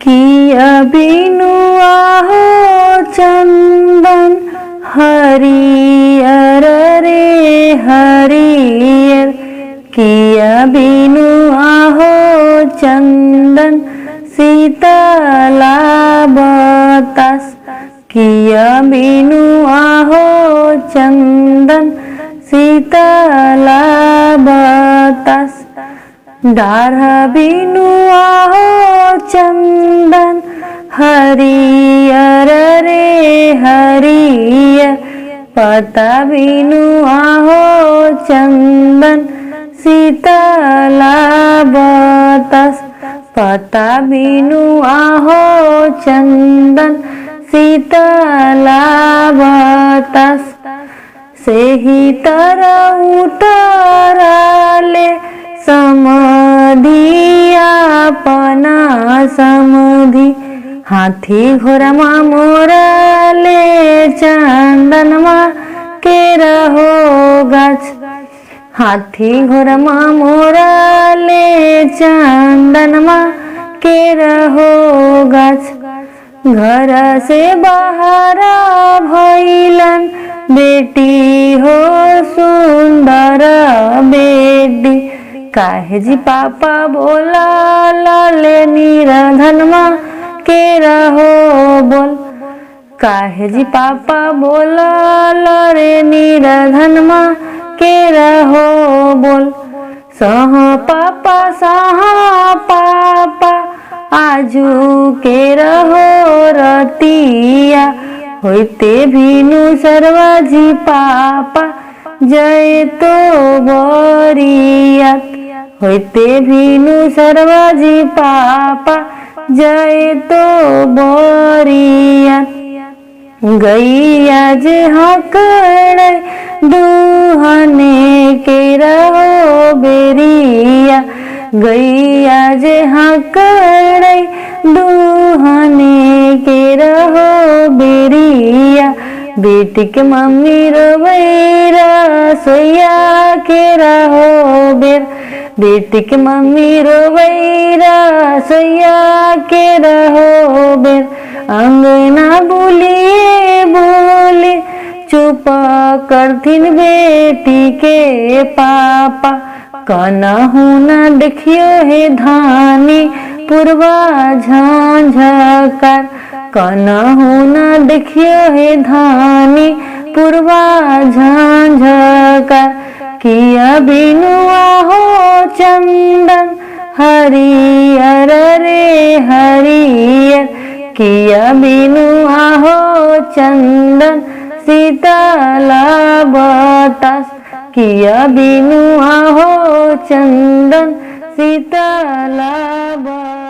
किया बिनु आहो चंदन हरियर रे हरियर। किया बिनु आहो चंदन शीतला बतास। किया बिनु आहो चंदन शीतला बतास। डाढ़ बिनु आहो चंदन हरियर रे हरियर। पता बिनु आहो चंदन शीतला बतास। पता बिनु आहो चंदन शीतला बतास। सेही तरह उतरले समधिया अपना समधि। हाथी घोड़ामा मोरले चंदनमा के रहो गाछ। हाथी घोड़ामा मोरले चंदनमा के रहो गाछ। घर से बाहर भइलन बेटी हो सुंदर बेटी। काहे जी पापा बोला लाले निराधनमा के रहो बोल। काहे जी पापा बोला लाले निराधनमा के रहो बोल। सह पापा आजू के रहो रतिया। होते भीनु सर्वाजी पापा जय तो बरियात। होते भीनु सर्वाजी पापा जय तो बरियात। गैया जे हकड़े दुहने के रहो बेरिया। गैया जे हकड़े दुहने के रहो बेरिया। बेटी के मम्मी रोवैरा सोया के रहो बेर। बेटी के मम्मी रोवैरा सोया के रहो बेर। अंगना बोलिए बोले चुप करथिन बेटी के पापा। कनहु न देखियो हे धानी पूर्वा झांझकार। कनहु न देखियो हे धानी पूर्वा झांझकार। किया बिनु आहो चंदन हरियर रे हरियर। किया बिनु आहो चंदन शीतला बतास। किया बिनु आहो चंदन शीतला बतास।